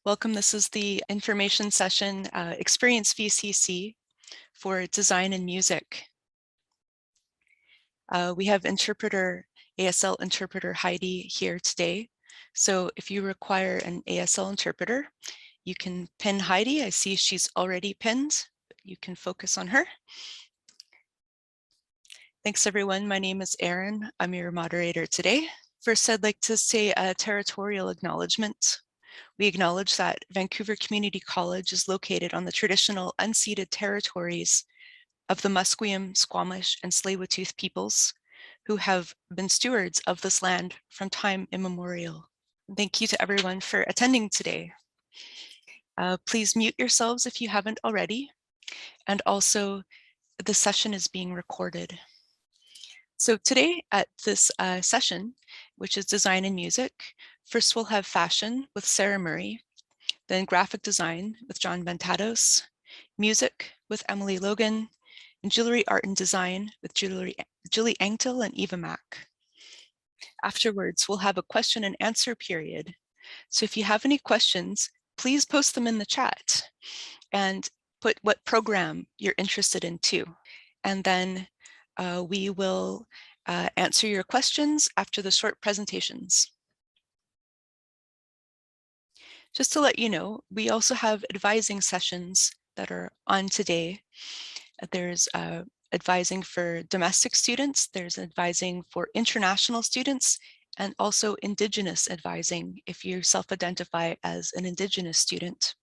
Welcome. This is the information session, Experience VCC for Design and Music. We have ASL interpreter Heidi here today. So if you require an ASL interpreter, you can pin Heidi. I see she's already pinned, but you can focus on her. Thanks everyone. My name is Erin. I'm your moderator today. First, I'd like to say a territorial acknowledgement. We acknowledge that Vancouver Community College is located on the traditional unceded territories of the Musqueam, Squamish, and Tsleil-Waututh peoples, who have been stewards of this land from time immemorial. Thank you to everyone for attending today. Please mute yourselves if you haven't already, and also the session is being recorded. So today at this session, which is design and music, first we'll have fashion with Sarah Murray, then graphic design with John Ventados, music with Emily Logan, and jewelry art and design with Julie Engtel and Eva Mack. Afterwards, we'll have a question and answer period. So if you have any questions, please post them in the chat and put what program you're interested in too. And then we will answer your questions after the short presentations. Just to let you know, we also have advising sessions that are on today. There's advising for domestic students, there's advising for international students, and also Indigenous advising if you self-identify as an Indigenous student.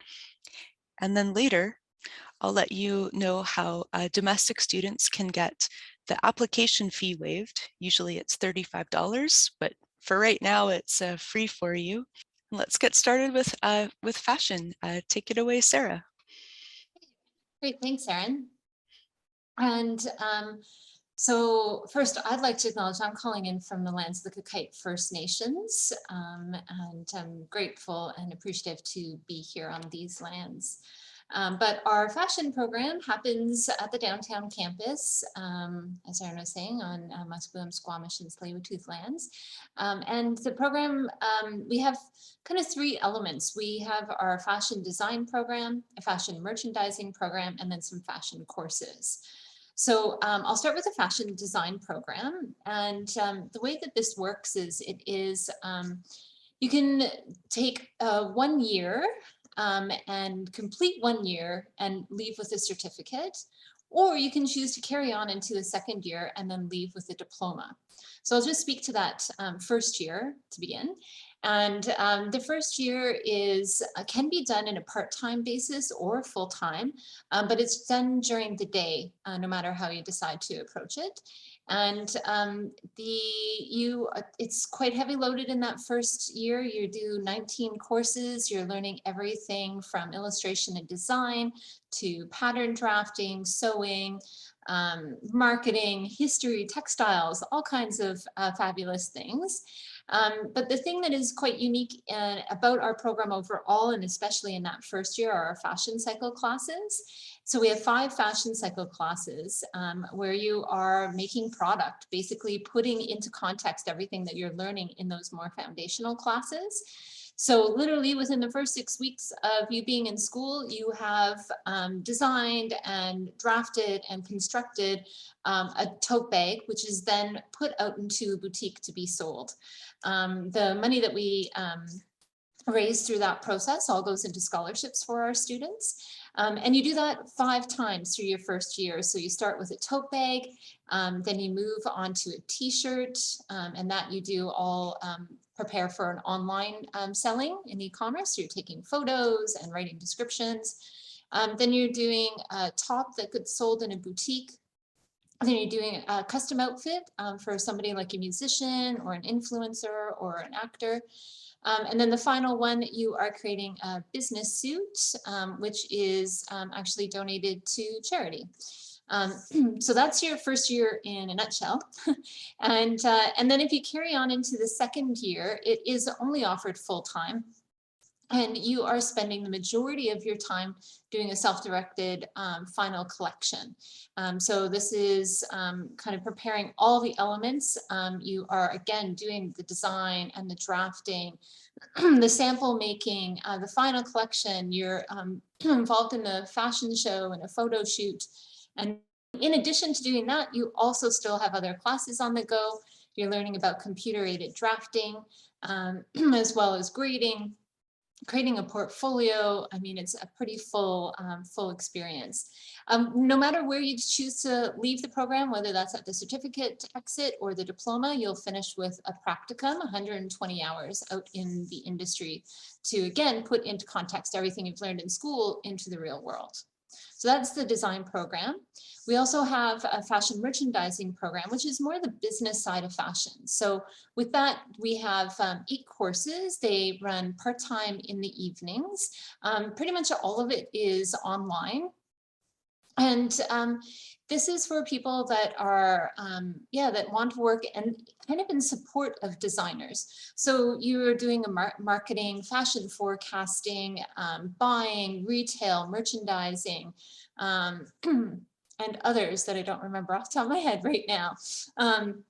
And then later, I'll let you know how domestic students can get the application fee waived. Usually it's $35, but for right now, it's free for you. Let's get started with fashion. Take it away, Sarah. Great, thanks, Erin. And so first, I'd like to acknowledge I'm calling in from the lands of the Kakite First Nations, and I'm grateful and appreciative to be here on these lands. But our fashion program happens at the downtown campus, as Erin was saying, on Musqueam, Squamish, and Tsleil-Waututh lands. And the program, we have kind of three elements. We have our fashion design program, a fashion merchandising program, and then some fashion courses. So I'll start with the fashion design program. And the way that this works is you can take 1 year and complete 1 year and leave with a certificate, or you can choose to carry on into the second year and then leave with a diploma. So I'll just speak to that first year to begin. And the first year can be done in a part-time basis or full-time, but it's done during the day, no matter how you decide to approach it. And it's quite heavy loaded in that first year. You do 19 courses. You're learning everything from illustration and design to pattern drafting, sewing, marketing, history, textiles, all kinds of fabulous things. But the thing that is quite unique about our program overall, and especially in that first year, are our fashion cycle classes. So we have 5 fashion cycle classes where you are making product, basically putting into context everything that you're learning in those more foundational classes. So literally within the first 6 weeks of you being in school, you have designed and drafted and constructed a tote bag, which is then put out into a boutique to be sold. The money that we raise through that process all goes into scholarships for our students. And you do that 5 times through your first year. So you start with a tote bag, then you move on to a t-shirt, and that you do all prepare for an online selling in e-commerce. So you're taking photos and writing descriptions. Then you're doing a top that gets sold in a boutique. Then you're doing a custom outfit for somebody like a musician or an influencer or an actor. And then the final one, you are creating a business suit, which is actually donated to charity. So that's your first year in a nutshell. And then if you carry on into the second year, it is only offered full time. And you are spending the majority of your time doing a self-directed final collection. So this is kind of preparing all the elements. You are, again, doing the design and the drafting, the sample making, the final collection. You're involved in a fashion show and a photo shoot. And in addition to doing that, you also still have other classes on the go. You're learning about computer-aided drafting, as well as grading, creating a portfolio. I mean, it's a pretty full experience. No matter where you choose to leave the program, whether that's at the certificate exit or the diploma, you'll finish with a practicum, 120 hours out in the industry to, again, put into context everything you've learned in school into the real world. So that's the design program. We also have a fashion merchandising program, which is more the business side of fashion. So with that, we have 8 courses. They run part-time in the evenings. Pretty much all of it is online. And this is for people that are, that want to work and kind of in support of designers. So you're doing a marketing, fashion forecasting, buying, retail, merchandising, and others that I don't remember off the top of my head right now. And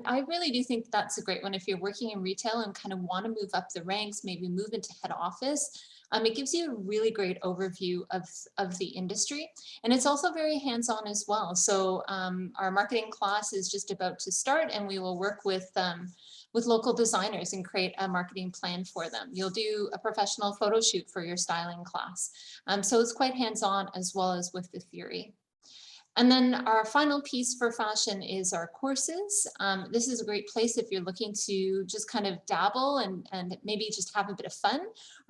I really do think that's a great one if you're working in retail and kind of want to move up the ranks, maybe move into head office. It gives you a really great overview of the industry. And it's also very hands-on as well. So our marketing class is just about to start, and we will work with local designers and create a marketing plan for them. You'll do a professional photo shoot for your styling class. So it's quite hands-on as well as with the theory. And then our final piece for fashion is our courses. This is a great place if you're looking to just kind of dabble and maybe just have a bit of fun,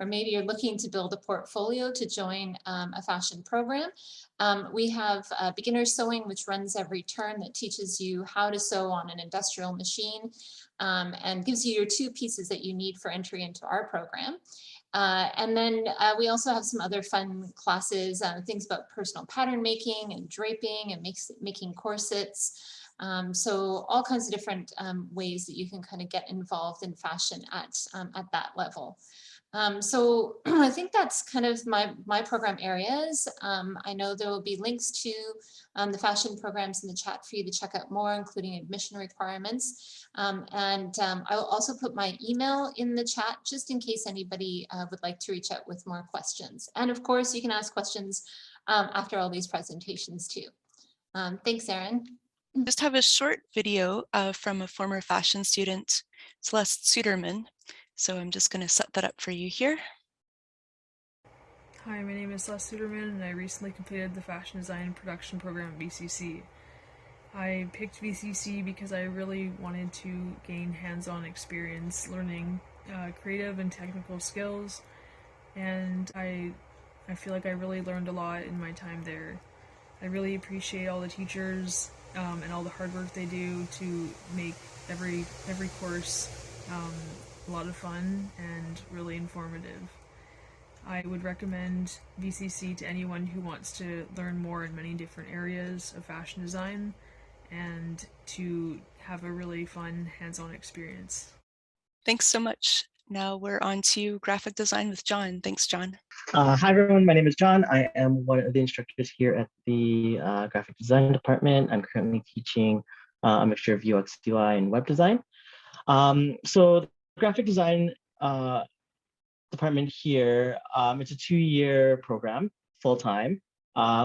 or maybe you're looking to build a portfolio to join a fashion program. We have beginner sewing, which runs every term, that teaches you how to sew on an industrial machine and gives you your 2 pieces that you need for entry into our program. And then we also have some other fun classes, things about personal pattern making and draping and making corsets. So all kinds of different ways that you can kind of get involved in fashion at that level. So I think that's kind of my program areas. I know there will be links to the fashion programs in the chat for you to check out more, including admission requirements. I will also put my email in the chat just in case anybody would like to reach out with more questions. And of course, you can ask questions after all these presentations too. Thanks, Erin. Just have a short video from a former fashion student, Celeste Suderman. So I'm just going to set that up for you here. Hi, my name is Celeste Suderman, and I recently completed the Fashion Design Production Program at VCC. I picked VCC because I really wanted to gain hands-on experience learning creative and technical skills, and I feel like I really learned a lot in my time there. I really appreciate all the teachers and all the hard work they do to make every course a lot of fun and really informative. I would recommend VCC to anyone who wants to learn more in many different areas of fashion design and to have a really fun hands-on experience. Thanks so much. Now we're on to graphic design with John. Thanks, John. Hi, everyone. My name is John. I am one of the instructors here at the graphic design department. I'm currently teaching a mixture of UX, UI, and web design. So the graphic design department here, it's a 2-year program, full-time.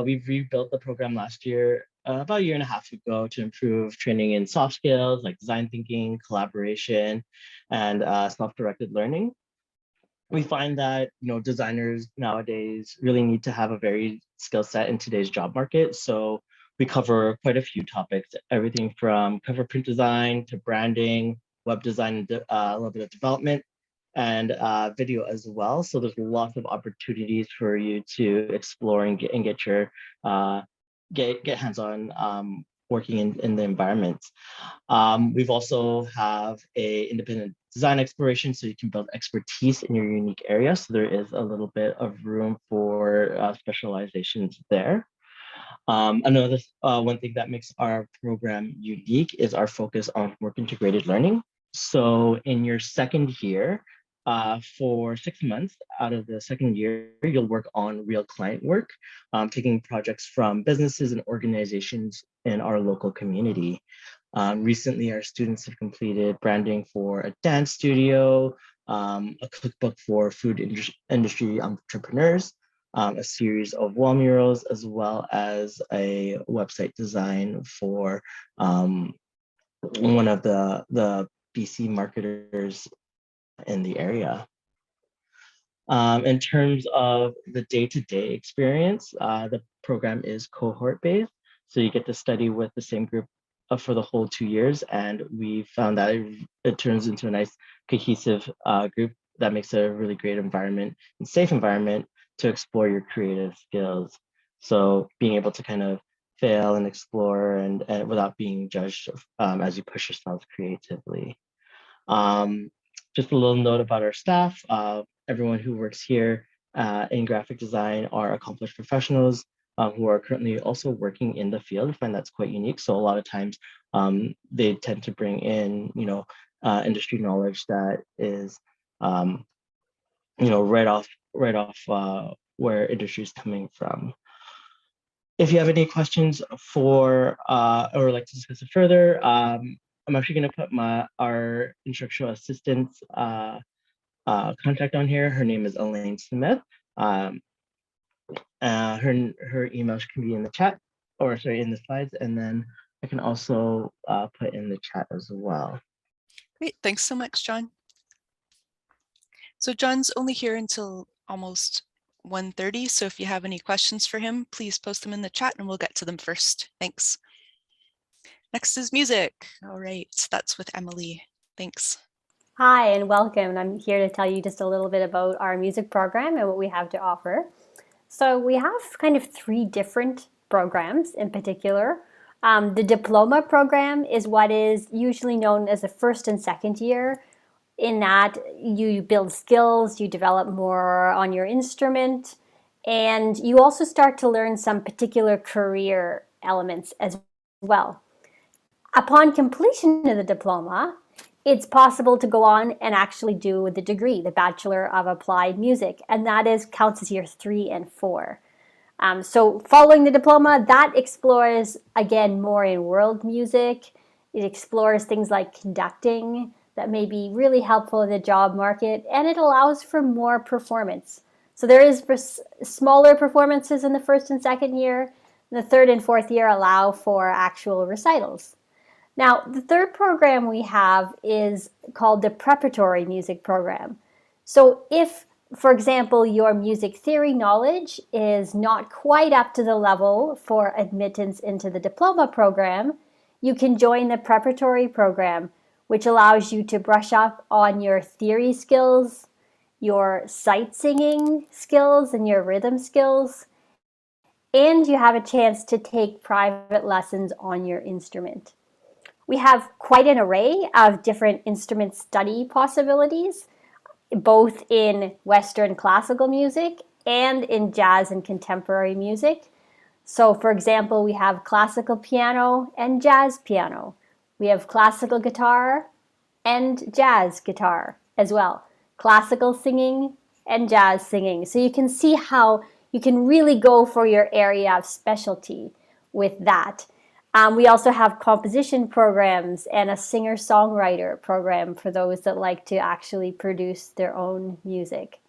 We've rebuilt the program last year, about a year and a half ago, to improve training in soft skills like design thinking, collaboration, and self-directed learning. We find that designers nowadays really need to have a varied skill set in today's job market. So we cover quite a few topics, everything from cover print design to branding, web design, a little bit of development, and video as well. So there's lots of opportunities for you to explore and get your get hands-on working in the environment. We've also have a independent design exploration, so you can build expertise in your unique area. So there is a little bit of room for specializations there. Another one thing that makes our program unique is our focus on work integrated learning. So in your second year, For 6 months out of the second year, you'll work on real client work, taking projects from businesses and organizations in our local community. Recently, our students have completed branding for a dance studio, a cookbook for food industry entrepreneurs, a series of wall murals, as well as a website design for one of the BC marketers in the area. In terms of the day-to-day experience, the program is cohort-based, so you get to study with the same group for the whole 2 years, and we found that it turns into a nice cohesive group that makes a really great environment and safe environment to explore your creative skills. So being able to kind of fail and explore and without being judged as you push yourself creatively. Just a little note about our staff. Everyone who works here in graphic design are accomplished professionals who are currently also working in the field. I find that's quite unique. So a lot of times they tend to bring in, industry knowledge that is, right off where industry is coming from. If you have any questions for or would like to discuss it further, I'm actually going to put our instructional assistant's contact on here. Her name is Elaine Smith. Her email can be in the chat, or sorry, in the slides, and then I can also put in the chat as well. Great, thanks so much, John. So John's only here until almost 1:30, so if you have any questions for him, please post them in the chat and we'll get to them first. Thanks. Next is music. All right, that's with Emily. Thanks. Hi and welcome. I'm here to tell you just a little bit about our music program and what we have to offer. So we have kind of 3 different programs in particular. The diploma program is what is usually known as the first and second year. In that you build skills, you develop more on your instrument, and you also start to learn some particular career elements as well. Upon completion of the diploma, it's possible to go on and actually do the degree, the Bachelor of Applied Music, and that counts as year 3 and 4. So following the diploma, that explores, again, more in world music. It explores things like conducting that may be really helpful in the job market, and it allows for more performance. So there is smaller performances in the first and second year. The third and fourth year allow for actual recitals. Now, the third program we have is called the preparatory music program. So if, for example, your music theory knowledge is not quite up to the level for admittance into the diploma program, you can join the preparatory program, which allows you to brush up on your theory skills, your sight singing skills, and your rhythm skills, and you have a chance to take private lessons on your instrument. We have quite an array of different instrument study possibilities, both in Western classical music and in jazz and contemporary music. So, for example, we have classical piano and jazz piano. We have classical guitar and jazz guitar as well. Classical singing and jazz singing. So you can see how you can really go for your area of specialty with that. We also have composition programs and a singer-songwriter program for those that like to actually produce their own music.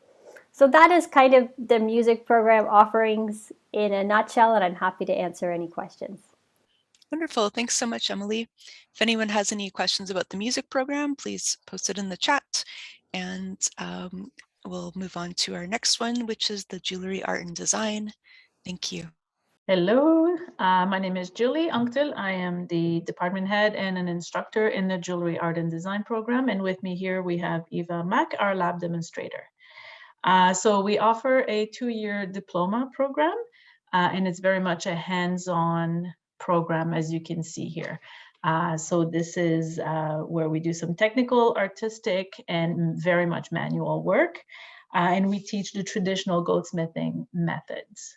So that is kind of the music program offerings in a nutshell, and I'm happy to answer any questions. Wonderful. Thanks so much, Emily. If anyone has any questions about the music program, please post it in the chat, and we'll move on to our next one, which is the jewelry art and design. Thank you. Hello, my name is Julie Unctil. I am the department head and an instructor in the Jewelry Art and Design program. And with me here, we have Eva Mack, our lab demonstrator. So we offer a 2-year diploma program, and it's very much a hands-on program, as you can see here. So this is where we do some technical, artistic, and very much manual work. And we teach the traditional goldsmithing methods.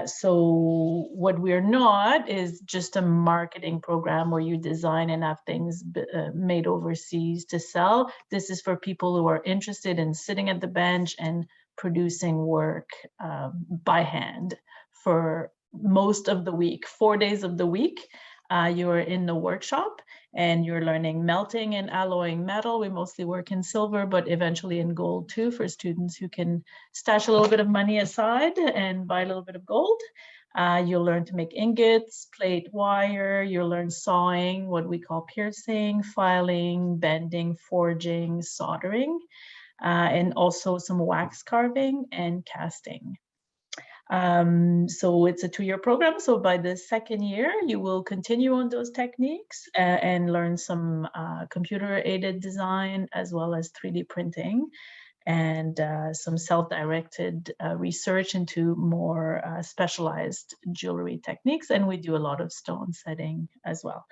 So what we're not is just a marketing program where you design and have things made overseas to sell. This is for people who are interested in sitting at the bench and producing work by hand for most of the week, 4 days of the week. You're in the workshop and you're learning melting and alloying metal. We mostly work in silver, but eventually in gold too, for students who can stash a little bit of money aside and buy a little bit of gold. You'll learn to make ingots, plate wire. You'll learn sawing, what we call piercing, filing, bending, forging, soldering, and also some wax carving and casting. So it's a 2-year program. So by the second year, you will continue on those techniques and learn some computer-aided design as well as 3D printing and some self-directed research into more specialized jewelry techniques. And we do a lot of stone setting as well.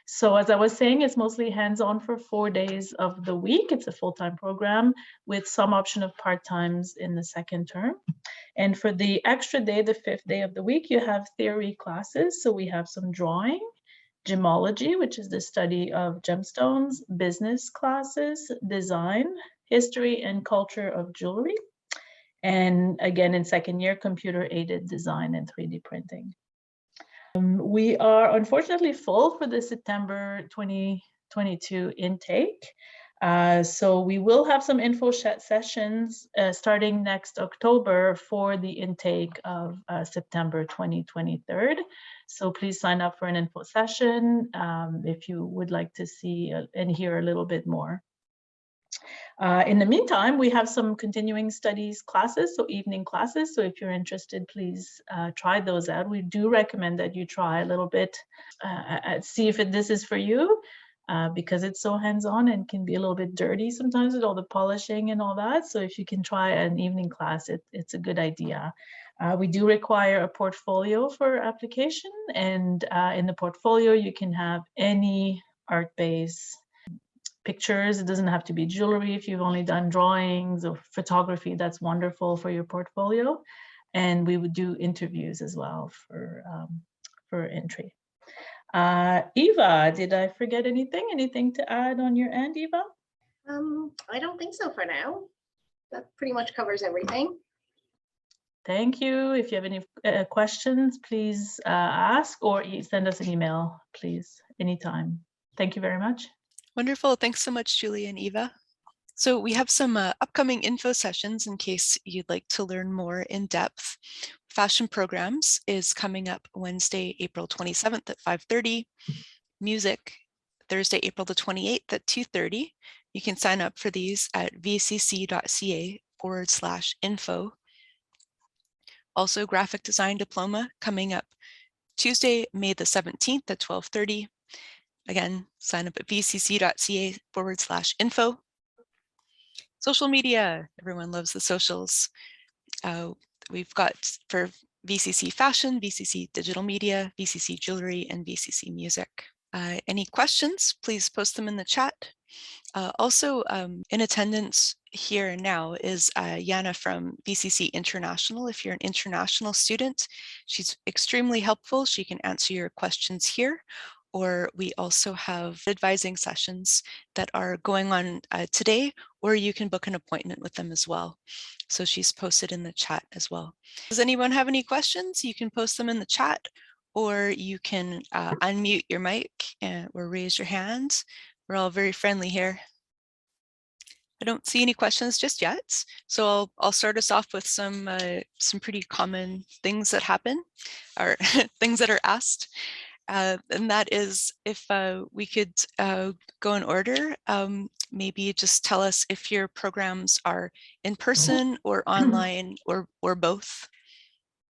So as I was saying, it's mostly hands-on for 4 days of the week. It's a full-time program with some option of part-times in the second term. And for the extra day, the 5th day of the week, you have theory classes. So we have some drawing, gemology, which is the study of gemstones, business classes, design, history and culture of jewelry. And again, in second year, computer-aided design and 3D printing. We are unfortunately full for the September 2022 intake. So we will have some info sessions starting next October for the intake of September 2023. So please sign up for an info session if you would like to see and hear a little bit more. In the meantime, we have some continuing studies classes, so evening classes. So if you're interested, please try those out. We do recommend that you try a little bit, see if this is for you, because it's so hands-on and can be a little bit dirty sometimes with all the polishing and all that. So if you can try an evening class, it's a good idea. We do require a portfolio for application, and in the portfolio, you can have any art-based pictures. It doesn't have to be jewelry. If you've only done drawings or photography, that's wonderful for your portfolio. And we would do interviews as well for entry. Eva, did I forget anything? Anything to add on your end, Eva? I don't think so for now. That pretty much covers everything. Thank you. If you have any questions, please ask or send us an email, please, anytime. Thank you very much. Wonderful. Thanks so much, Julie and Eva. So we have some upcoming info sessions in case you'd like to learn more in depth. Fashion Programs is coming up Wednesday, April 27th at 5:30. Music, Thursday, April the 28th at 2:30. You can sign up for these at vcc.ca/info. Also, Graphic Design Diploma coming up Tuesday, May the 17th at 12:30. Again, sign up at vcc.ca/info. Social media, everyone loves the socials. We've got for VCC Fashion, VCC Digital Media, VCC Jewelry, and VCC Music. Any questions, please post them in the chat. Also, in attendance here and now is Yana from VCC International. If you're an international student, she's extremely helpful. She can answer your questions here. Or we also have advising sessions that are going on today, or you can book an appointment with them as well. So she's posted in the chat as well. Does anyone have any questions? You can post them in the chat, or you can unmute your mic or raise your hand. We're all very friendly here. I don't see any questions just yet. So I'll start us off with some pretty common things that happen, or things that are asked. And that is if we could go in order, maybe just tell us if your programs are in person or online or both.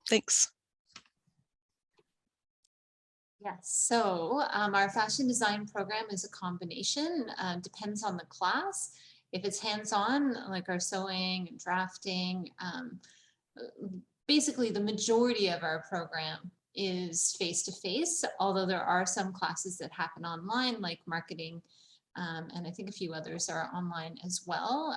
Thanks. Yes, so our fashion design program is a combination, depends on the class. If it's hands-on, like our sewing and drafting, basically the majority of our program is face-to-face, although there are some classes that happen online, like marketing and I think a few others are online as well.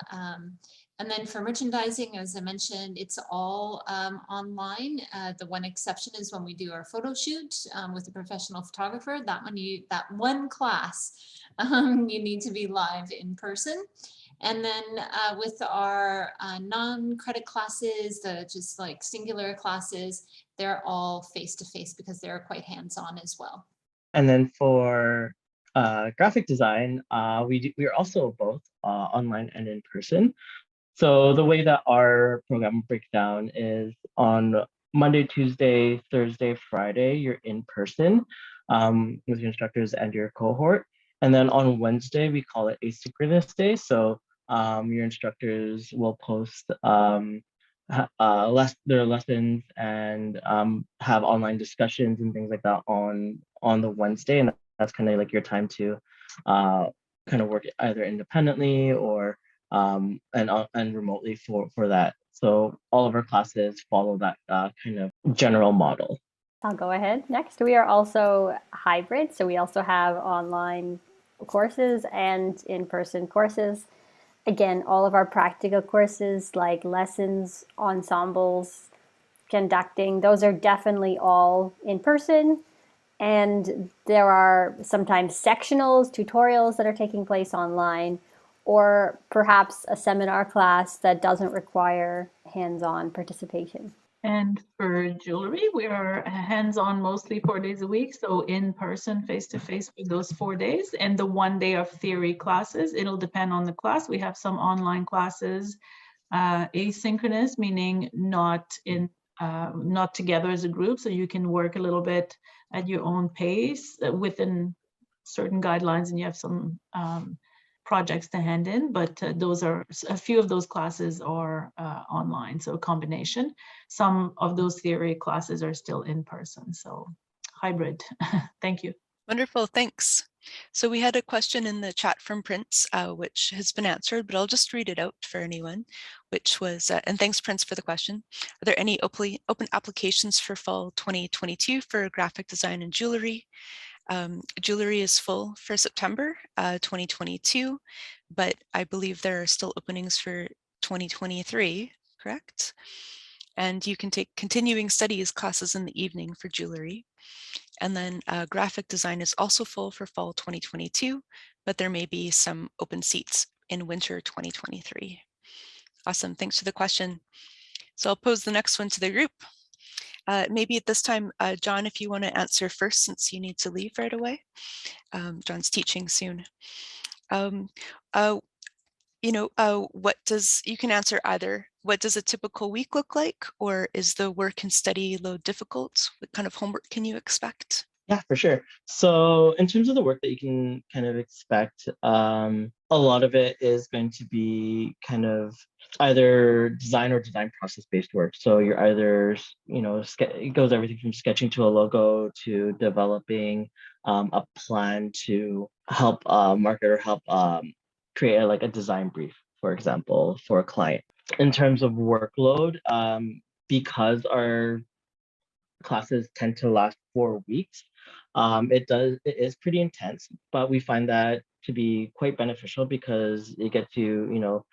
And then for merchandising, as I mentioned, it's all online. The one exception is when we do our photo shoot with a professional photographer. That one class, you need to be live in person. And then with our non-credit classes, the just like singular classes, they're all face-to-face because they're quite hands-on as well. And then for graphic design, we are also both online and in person. So the way that our program breaks down is on Monday, Tuesday, Thursday, Friday, you're in person with your instructors and your cohort. And then on Wednesday, we call it asynchronous day. So your instructors will post their lessons and have online discussions and things like that on the Wednesday. And that's kind of like your time to kind of work either independently or and remotely for that. So all of our classes follow that kind of general model. I'll go ahead next. We are also hybrid, so we also have online courses and in-person courses. Again, all of our practical courses like lessons, ensembles, conducting, those are definitely all in person. And there are sometimes sectionals, tutorials that are taking place online, or perhaps a seminar class that doesn't require hands-on participation. And for jewelry, we are hands-on mostly 4 days a week. So in person, face-to-face for those 4 days. And the 1 day of theory classes, it'll depend on the class. We have some online classes, asynchronous, meaning not together as a group. So you can work a little bit at your own pace within certain guidelines, and you have some projects to hand in, but those are a few of those classes are online, so a combination. Some of those theory classes are still in person, so hybrid. Thank you. Wonderful, thanks. So we had a question in the chat from Prince, which has been answered, but I'll just read it out for anyone, which was, and thanks Prince for the question. Are there any open applications for fall 2022 for graphic design and jewelry? Jewelry is full for September 2022, but I believe there are still openings for 2023, correct? And you can take continuing studies classes in the evening for jewelry. And then graphic design is also full for fall 2022, but there may be some open seats in winter 2023. Awesome, thanks for the question. So I'll pose the next one to the group. Maybe at this time, John, if you want to answer first, since you need to leave right away. John's teaching soon. You can answer either. What does a typical week look like, or is the work and study load difficult? What kind of homework can you expect? Yeah, for sure. So in terms of the work that you can kind of expect, a lot of it is going to be kind of either design or design process based work. So you're either, it goes everything from sketching to a logo to developing a plan to help market or help create a design brief, for example, for a client. In terms of workload, because our classes tend to last 4 weeks, it is pretty intense, but we find that to be quite beneficial because you get to,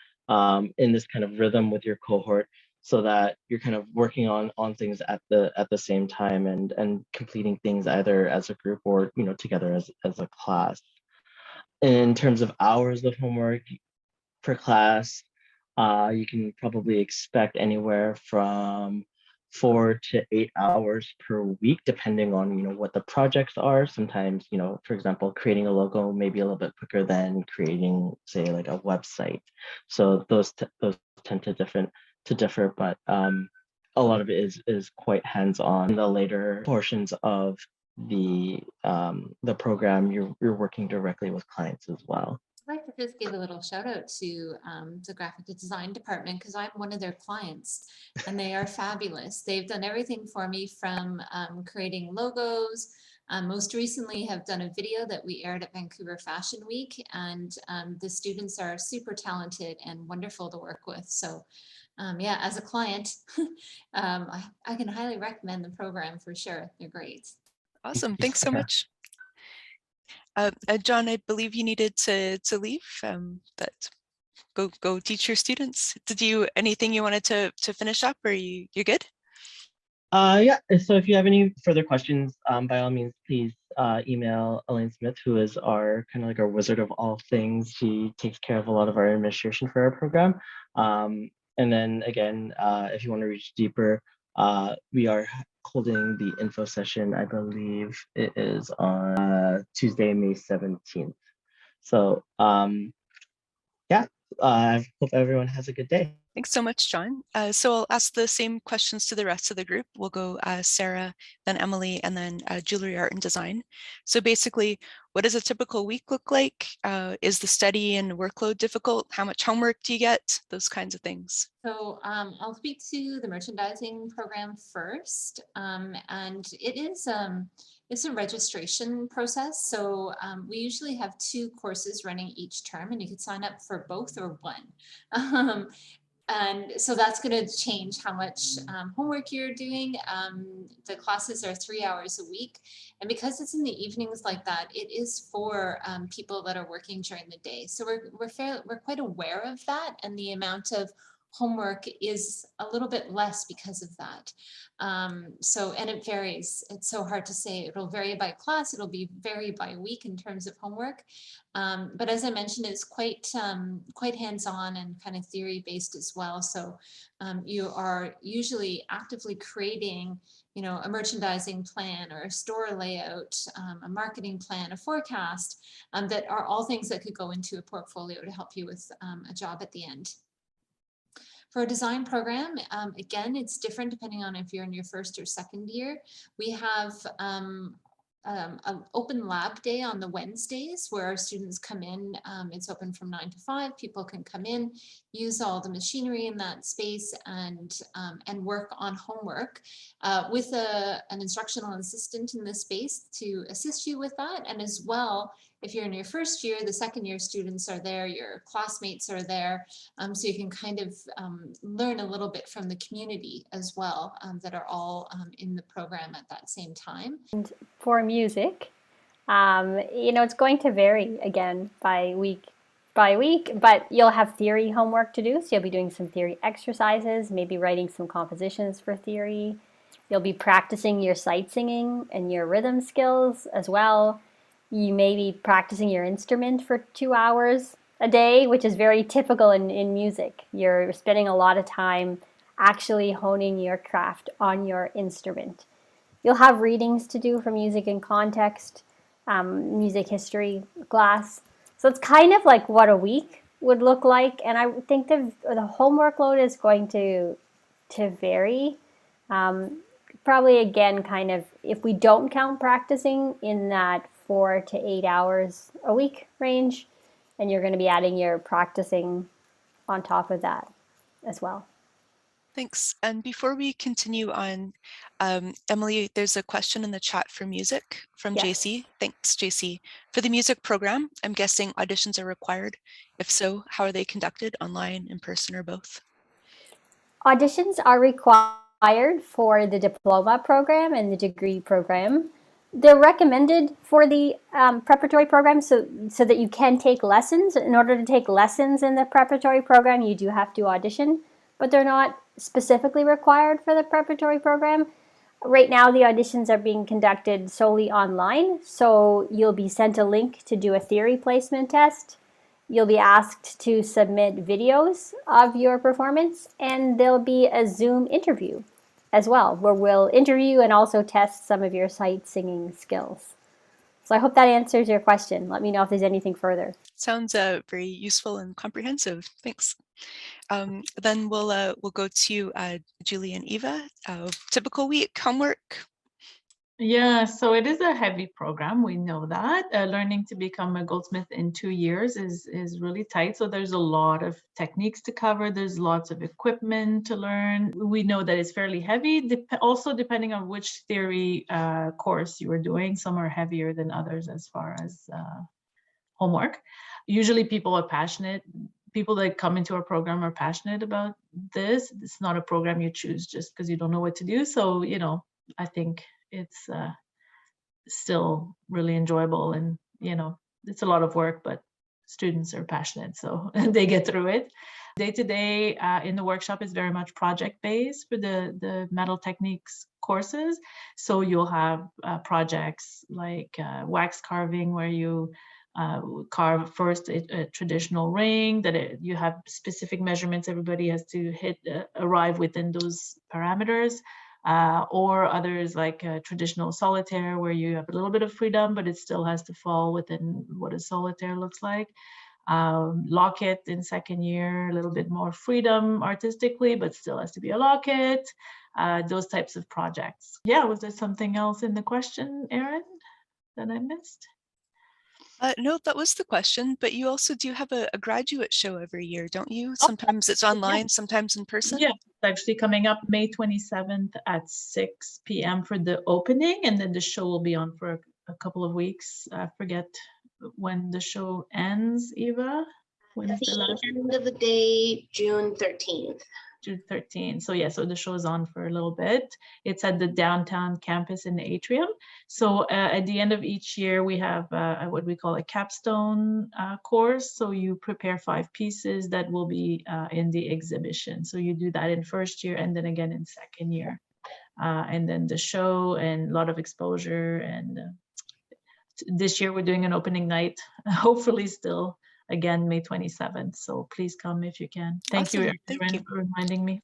in this kind of rhythm with your cohort, so that you're kind of working on things at the same time and completing things either as a group or together as a class. In terms of hours of homework per class, you can probably expect anywhere from 4 to 8 hours per week, depending on what the projects are. Sometimes, for example, creating a logo may be a little bit quicker than creating, say, like a website. So those tend to differ, but a lot of it is quite hands-on. In the later portions of the program, you're working directly with clients as well. I'd like to just give a little shout out to the graphic design department because I'm one of their clients and they are fabulous. They've done everything for me from creating logos. Most recently have done a video that we aired at Vancouver Fashion Week, and the students are super talented and wonderful to work with. So yeah, as a client, I can highly recommend the program for sure. They're great. Awesome, thanks so much. John, I believe you needed to leave. But go teach your students. Did you anything you wanted to finish up, or you're good? Yeah, so if you have any further questions, by all means, please email Elaine Smith, who is our kind of like our wizard of all things. She takes care of a lot of our administration for our program. And then again, if you want to reach deeper, we are holding the info session. I believe it is on Tuesday, May 17th. So yeah, I hope everyone has a good day. Thanks so much, John. So I'll ask the same questions to the rest of the group. We'll go Sarah, then Emily, and then jewelry art and design. So basically, what does a typical week look like? Is the study and workload difficult? How much homework do you get? Those kinds of things. So I'll speak to the merchandising program first, and it's a registration process. So we usually have 2 courses running each term, and you can sign up for both or one. And so that's going to change how much homework you're doing. The classes are 3 hours a week. And because it's in the evenings like that, it is for people that are working during the day. So we're quite aware of that. And the amount of homework is a little bit less because of that. And it varies. It's so hard to say. It'll vary by class. It'll vary by week in terms of homework. But as I mentioned, it's quite hands-on and kind of theory-based as well. So you are usually actively creating, a merchandising plan or a store layout, a marketing plan, a forecast, that are all things that could go into a portfolio to help you with a job at the end. For a design program, again, it's different depending on if you're in your first or second year. We have an open lab day on the Wednesdays where our students come in. It's open from 9 to 5. People can come in, use all the machinery in that space, and work on homework with an instructional assistant in the space to assist you with that. And as well, if you're in your first year, the second year students are there, your classmates are there, so you can kind of learn a little bit from the community as well, that are all in the program at that same time. And for music, it's going to vary again by week, but you'll have theory homework to do. So you'll be doing some theory exercises, maybe writing some compositions for theory. You'll be practicing your sight singing and your rhythm skills as well. You may be practicing your instrument for 2 hours a day, which is very typical in music. You're spending a lot of time actually honing your craft on your instrument. You'll have readings to do for music in context, music history class. So it's kind of like what a week would look like. And I think the homework load is going to vary. Probably again, kind of, if we don't count practicing, in that 4 to 8 hours a week range, and you're going to be adding your practicing on top of that as well. Thanks. And before we continue on, Emily, there's a question in the chat for music from Yes. JC. Thanks, JC. For the music program, I'm guessing auditions are required. If so, how are they conducted? Online, in person, or both? Auditions are required for the diploma program and the degree program. They're recommended for the preparatory program so that you can take lessons. In order to take lessons in the preparatory program, you do have to audition, but they're not specifically required for the preparatory program. Right now, the auditions are being conducted solely online, so you'll be sent a link to do a theory placement test. You'll be asked to submit videos of your performance, and there'll be a Zoom interview as well, where we'll interview and also test some of your sight singing skills. So I hope that answers your question. Let me know if there's anything further. Sounds very useful and comprehensive. Thanks. Then we'll go to Julie and Eva. Typical week, homework. Yeah, so it is a heavy program. We know that. Learning to become a goldsmith in 2 years is really tight. So there's a lot of techniques to cover. There's lots of equipment to learn. We know that it's fairly heavy. Also, depending on which theory course you are doing, some are heavier than others as far as homework. Usually people are passionate. People that come into our program are passionate about this. It's not a program you choose just because you don't know what to do. So, I think it's still really enjoyable and it's a lot of work, but students are passionate, so they get through it. Day to day in the workshop is very much project based for the metal techniques courses. So you'll have projects like wax carving, where you carve first a traditional ring that you have specific measurements. Everybody has to arrive within those parameters. Or others like traditional solitaire, where you have a little bit of freedom, but it still has to fall within what a solitaire looks like. Locket in second year, a little bit more freedom artistically, but still has to be a locket. Those types of projects. Yeah, was there something else in the question, Erin, that I missed? No, that was the question, but you also do have a graduate show every year, don't you? Sometimes it's online, sometimes in person. Yeah, it's actually coming up May 27th at 6 p.m. for the opening, and then the show will be on for a couple of weeks. I forget when the show ends, Eva. When is the last? End of the day, June 13th. June 13th. So yeah, so the show is on for a little bit. It's at the downtown campus in the atrium. So at the end of each year, we have what we call a capstone course. So you prepare 5 pieces that will be in the exhibition. So you do that in first year and then again in second year. And then the show and a lot of exposure. And this year we're doing an opening night, hopefully still. Again, May 27th. So please come if you can. Thank Awesome. you, Thank Erin, you. for reminding me.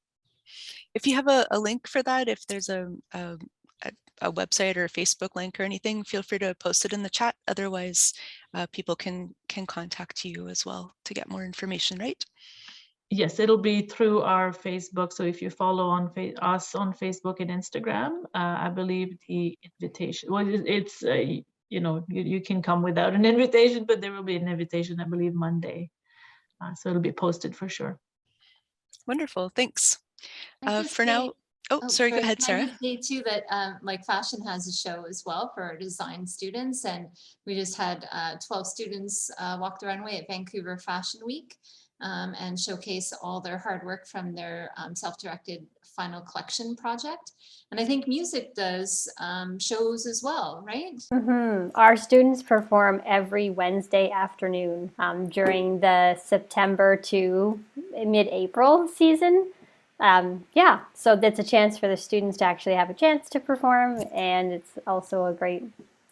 If you have a link for that, if there's a website or a Facebook link or anything, feel free to post it in the chat. Otherwise, people can contact you as well to get more information, right? Yes, it'll be through our Facebook. So if you follow on us on Facebook and Instagram, I believe the invitation, well, it's you can come without an invitation, but there will be an invitation, I believe, Monday. So it'll be posted for sure. Wonderful, thanks. I For now, sorry, go ahead, Sarah. Can I just say too that like Fashion has a show as well for our design students, and we just had 12 students walk the runway at Vancouver Fashion Week and showcase all their hard work from their self-directed final collection project. And I think music does shows as well, right? Our students perform every Wednesday afternoon during the September to mid-April season. Yeah, so that's a chance for the students to actually have a chance to perform, and it's also a great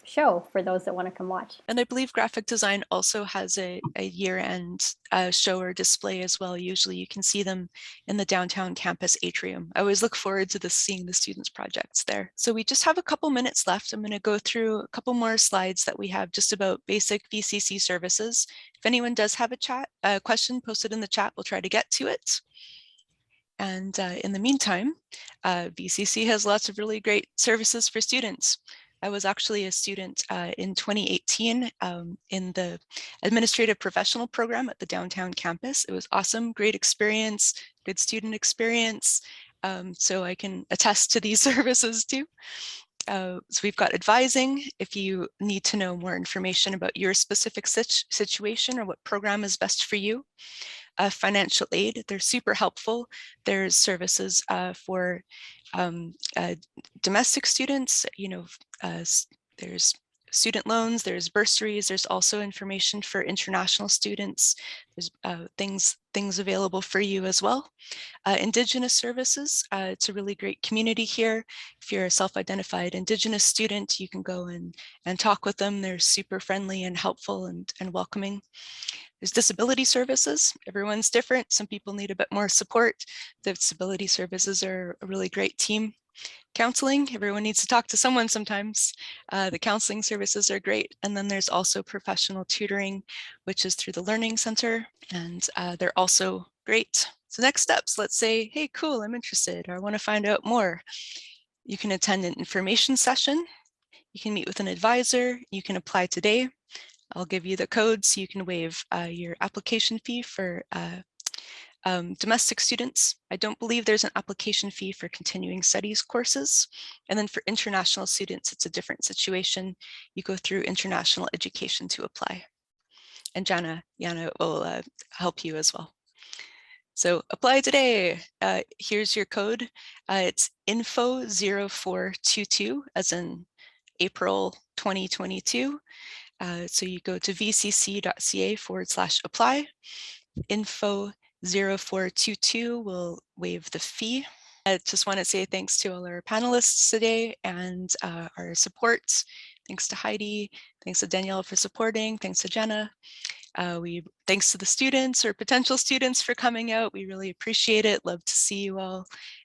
show for those that want to come watch. And I believe graphic design also has a year-end show or display as well. Usually you can see them in the downtown campus atrium. I always look forward to seeing the students' projects there. So we just have a couple minutes left. I'm going to go through a couple more slides that we have just about basic VCC services. If anyone does have a question, post it in the chat. We'll try to get to it. And in the meantime, VCC has lots of really great services for students. I was actually a student in 2018 in the administrative professional program at the downtown campus. It was awesome, great experience, good student experience. So I can attest to these services too. So we've got advising if you need to know more information about your specific situation or what program is best for you. Financial aid, they're super helpful. There's services for domestic students, there's student loans, there's bursaries, there's also information for international students. There's things available for you as well. Indigenous services, it's a really great community here. If you're a self-identified Indigenous student, you can go and talk with them. They're super friendly and helpful and welcoming. There's disability services. Everyone's different. Some people need a bit more support. The disability services are a really great team. Counseling, everyone needs to talk to someone sometimes. The counseling services are great. And then there's also professional tutoring, which is through the Learning Center. And they're also great. So next steps, let's say, hey, cool, I'm interested, or I want to find out more. You can attend an information session. You can meet with an advisor. You can apply today. I'll give you the code so you can waive your application fee for domestic students. I don't believe there's an application fee for continuing studies courses. And then for international students, it's a different situation. You go through international education to apply. And Jana will help you as well. So apply today. Here's your code. It's info0422 as in April 2022. So you go to vcc.ca/apply. Info 0422 will waive the fee. I just want to say thanks to all our panelists today and our support. Thanks to Heidi, thanks to Danielle for supporting, thanks to Jenna. Thanks to the students or potential students for coming out. We really appreciate it. Love to see you all.